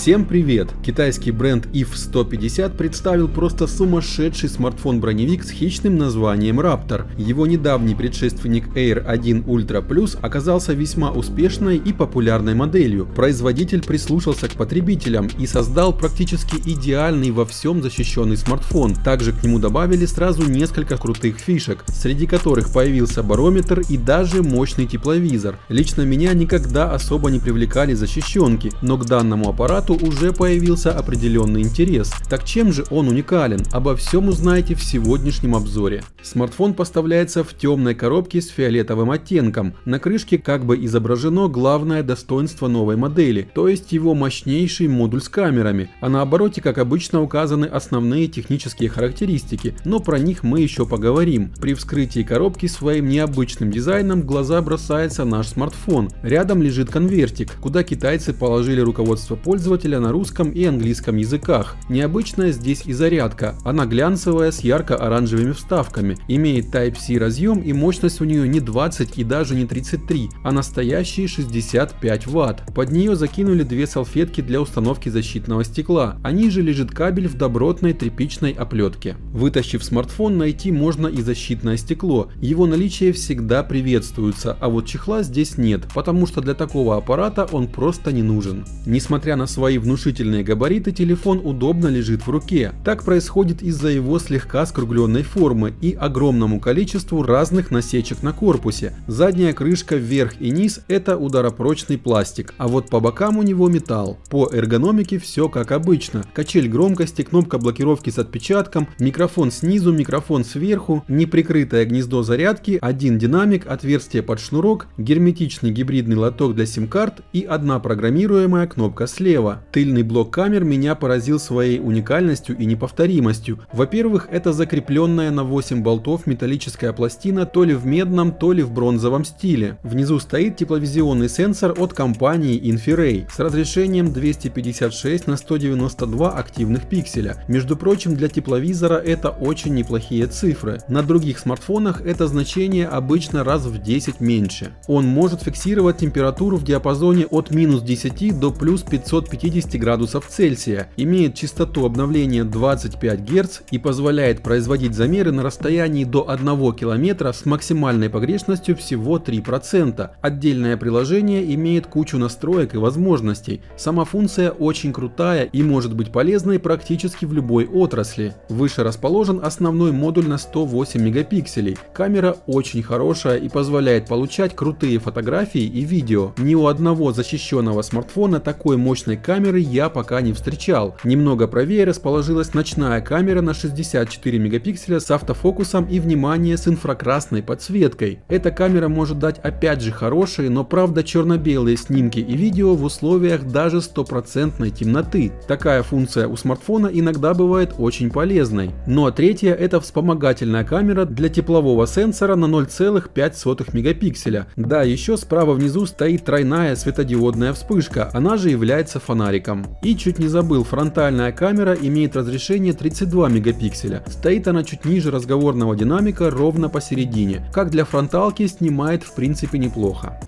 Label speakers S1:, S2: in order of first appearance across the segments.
S1: Всем привет! Китайский бренд IF150 представил просто сумасшедший смартфон-броневик с хищным названием Raptor. Его недавний предшественник Air 1 Ultra Plus оказался весьма успешной и популярной моделью. Производитель прислушался к потребителям и создал практически идеальный во всем защищенный смартфон. Также к нему добавили сразу несколько крутых фишек, среди которых появился барометр и даже мощный тепловизор. Лично меня никогда особо не привлекали защищенки, но к данному аппарату уже появился определенный интерес. Так чем же он уникален? Обо всем узнаете в сегодняшнем обзоре. Смартфон поставляется в темной коробке с фиолетовым оттенком. На крышке как бы изображено главное достоинство новой модели, то есть его мощнейший модуль с камерами, а на обороте, как обычно, указаны основные технические характеристики, но про них мы еще поговорим. При вскрытии коробки своим необычным дизайном в глаза бросается наш смартфон. Рядом лежит конвертик, куда китайцы положили руководство пользователя на русском и английском языках. Необычная здесь и зарядка, она глянцевая с ярко-оранжевыми вставками, имеет Type-C разъем и мощность у нее не 20 и даже не 33, а настоящие 65 Вт. Под нее закинули две салфетки для установки защитного стекла, а ниже лежит кабель в добротной тряпичной оплетке. Вытащив смартфон, найти можно и защитное стекло, его наличие всегда приветствуется, а вот чехла здесь нет, потому что для такого аппарата он просто не нужен. Несмотря на свои внушительные габариты, телефон удобно лежит в руке. Так происходит из-за его слегка скругленной формы и огромному количеству разных насечек на корпусе. Задняя крышка вверх и низ — это ударопрочный пластик, а вот по бокам у него металл. По эргономике все как обычно. Качель громкости, кнопка блокировки с отпечатком, микрофон снизу, микрофон сверху, неприкрытое гнездо зарядки, один динамик, отверстие под шнурок, герметичный гибридный лоток для сим-карт и одна программируемая кнопка слева. Тыльный блок камер меня поразил своей уникальностью и неповторимостью. Во-первых, это закрепленная на 8 болтов металлическая пластина то ли в медном, то ли в бронзовом стиле. Внизу стоит тепловизионный сенсор от компании Infiray с разрешением 256 на 192 активных пикселя. Между прочим, для тепловизора это очень неплохие цифры. На других смартфонах это значение обычно раз в 10 меньше. Он может фиксировать температуру в диапазоне от минус 10 до плюс 550 градусов Цельсия, имеет частоту обновления 25 Гц и позволяет производить замеры на расстоянии до 1 км с максимальной погрешностью всего 3%. Отдельное приложение имеет кучу настроек и возможностей. Сама функция очень крутая и может быть полезной практически в любой отрасли. Выше расположен основной модуль на 108 мегапикселей. Камера очень хорошая и позволяет получать крутые фотографии и видео. Ни у одного защищенного смартфона такой мощной камеры я пока не встречал. Немного правее расположилась ночная камера на 64 мегапикселя с автофокусом и, внимание, с инфракрасной подсветкой. Эта камера может дать опять же хорошие, но правда черно-белые снимки и видео в условиях даже стопроцентной темноты. Такая функция у смартфона иногда бывает очень полезной. Ну а третья — это вспомогательная камера для теплового сенсора на 0,5 мегапикселя. Да, еще справа внизу стоит тройная светодиодная вспышка, она же является фонариком. И чуть не забыл, фронтальная камера имеет разрешение 32 мегапикселя. Стоит она чуть ниже разговорного динамика, ровно посередине. Как для фронталки, снимает в принципе неплохо.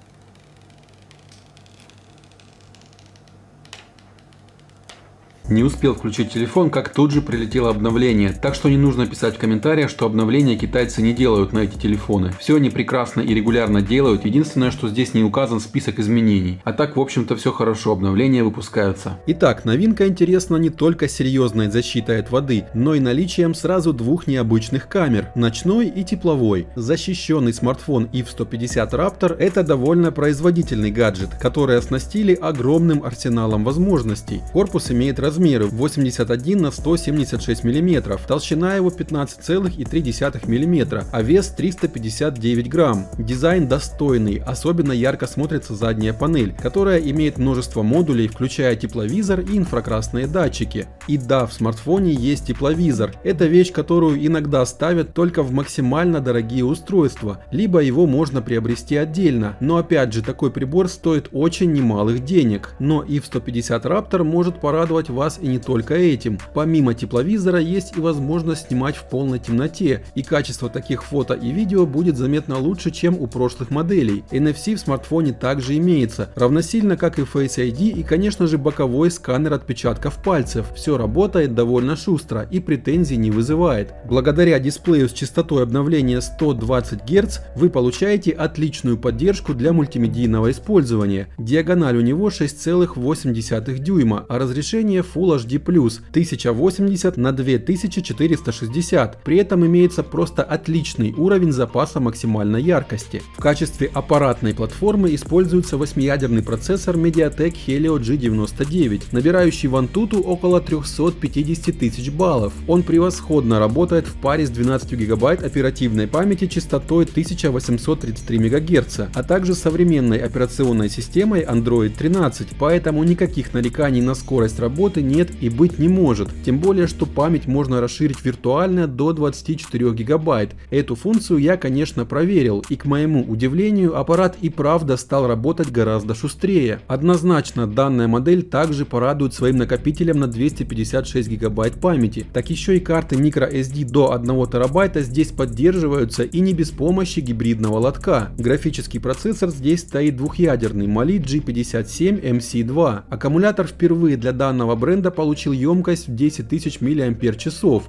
S1: Не успел включить телефон, как тут же прилетело обновление, так что не нужно писать в комментариях, что обновления китайцы не делают на эти телефоны. Все они прекрасно и регулярно делают, единственное, что здесь не указан список изменений. А так, в общем-то, все хорошо, обновления выпускаются. Итак, новинка интересна не только серьезной защитой от воды, но и наличием сразу двух необычных камер, ночной и тепловой. Защищенный смартфон IF150 Raptor — это довольно производительный гаджет, который оснастили огромным арсеналом возможностей. Корпус имеет размеры 81 на 176 мм, толщина его 15,3 мм, а вес 359 грамм. Дизайн достойный, особенно ярко смотрится задняя панель, которая имеет множество модулей, включая тепловизор и инфракрасные датчики. И да, в смартфоне есть тепловизор. Это вещь, которую иногда ставят только в максимально дорогие устройства, либо его можно приобрести отдельно, но опять же такой прибор стоит очень немалых денег. Но IF150 Raptor может порадовать вас вас и не только этим. Помимо тепловизора есть и возможность снимать в полной темноте, и качество таких фото и видео будет заметно лучше, чем у прошлых моделей. NFC в смартфоне также имеется, равносильно как и Face ID, и конечно же боковой сканер отпечатков пальцев. Все работает довольно шустро и претензий не вызывает. Благодаря дисплею с частотой обновления 120 Гц вы получаете отличную поддержку для мультимедийного использования. Диагональ у него 6,8 дюйма, а разрешение Full HD+, 1080 на 2460. При этом имеется просто отличный уровень запаса максимальной яркости. В качестве аппаратной платформы используется 8-ядерный процессор MediaTek Helio G99, набирающий в Antutu около 350 тысяч баллов. Он превосходно работает в паре с 12 ГБ оперативной памяти частотой 1833 МГц, а также современной операционной системой Android 13, поэтому никаких нареканий на скорость работы нет и быть не может, тем более что память можно расширить виртуально до 24 ГБ. Эту функцию я, конечно, проверил, и к моему удивлению аппарат и правда стал работать гораздо шустрее. Однозначно данная модель также порадует своим накопителем на 256 ГБ памяти, так еще и карты microSD до 1 ТБ здесь поддерживаются и не без помощи гибридного лотка. Графический процессор здесь стоит двухъядерный Mali G57 MC2. Аккумулятор впервые для данного бренда получил емкость в 10 тысяч мАч,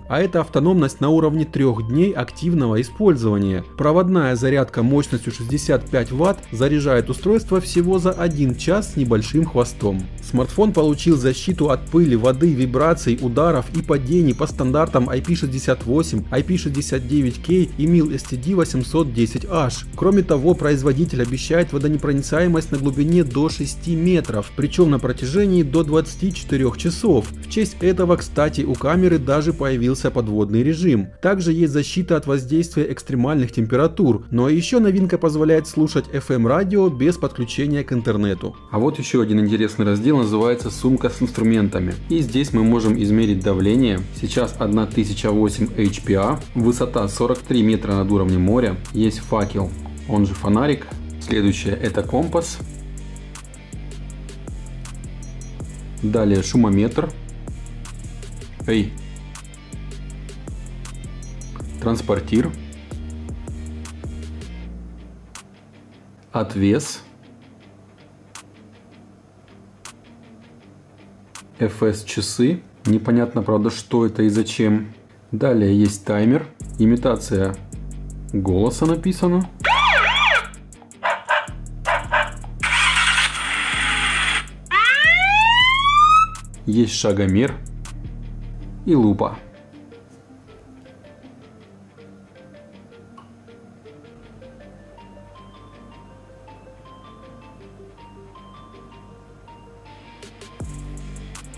S1: а это автономность на уровне 3 дней активного использования. Проводная зарядка мощностью 65 Вт заряжает устройство всего за 1 час с небольшим хвостом. Смартфон получил защиту от пыли, воды, вибраций, ударов и падений по стандартам IP68, IP69K и MIL-STD 810H. Кроме того, производитель обещает водонепроницаемость на глубине до 6 метров, причем на протяжении до 24 часов. В честь этого, кстати, у камеры даже появился подводный режим. Также есть защита от воздействия экстремальных температур, но еще новинка позволяет слушать FM-радио без подключения к интернету. А вот еще один интересный раздел, называется «Сумка с инструментами». И здесь мы можем измерить давление. Сейчас 1008 HPA, высота 43 метра над уровнем моря, есть факел, он же фонарик. Следующее это компас. Далее шумометр. Транспортир. Отвес. FS часы. Непонятно, правда, что это и зачем. Далее есть таймер. Имитация голоса написано. Есть шагомер и лупа.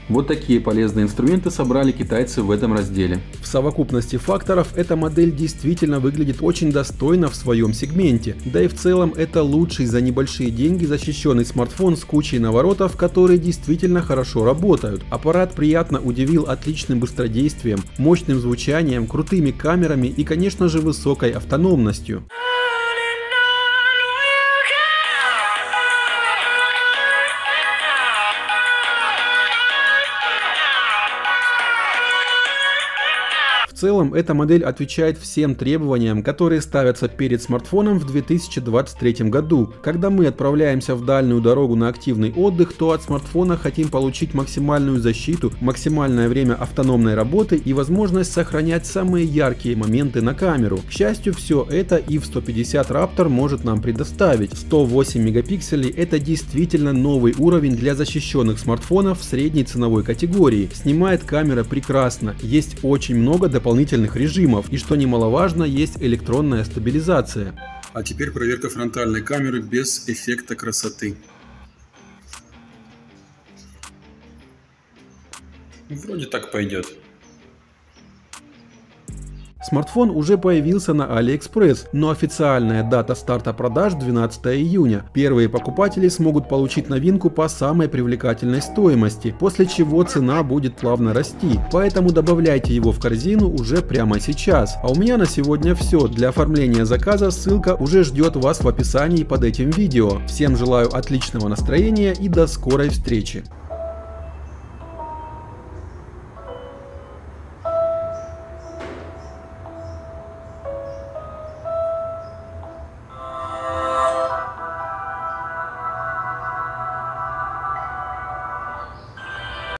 S1: Вот такие полезные инструменты собрали китайцы в этом разделе. В совокупности факторов эта модель действительно выглядит очень достойно в своем сегменте. Да и в целом это лучший за небольшие деньги защищенный смартфон с кучей наворотов, которые действительно хорошо работают. Аппарат приятно удивил отличным быстродействием, мощным звучанием, крутыми камерами и, конечно же, высокой автономностью. В целом, эта модель отвечает всем требованиям, которые ставятся перед смартфоном в 2023 году. Когда мы отправляемся в дальнюю дорогу на активный отдых, то от смартфона хотим получить максимальную защиту, максимальное время автономной работы и возможность сохранять самые яркие моменты на камеру. К счастью, все это EVE 150 Raptor может нам предоставить. 108 мегапикселей — это действительно новый уровень для защищенных смартфонов в средней ценовой категории. Снимает камера прекрасно, есть очень много дополнительных режимов и, что немаловажно, есть электронная стабилизация. А теперь проверка фронтальной камеры без эффекта красоты. Вроде так пойдет. Смартфон уже появился на AliExpress, но официальная дата старта продаж 12 июня. Первые покупатели смогут получить новинку по самой привлекательной стоимости, после чего цена будет плавно расти. Поэтому добавляйте его в корзину уже прямо сейчас. А у меня на сегодня все. Для оформления заказа ссылка уже ждет вас в описании под этим видео. Всем желаю отличного настроения и до скорой встречи.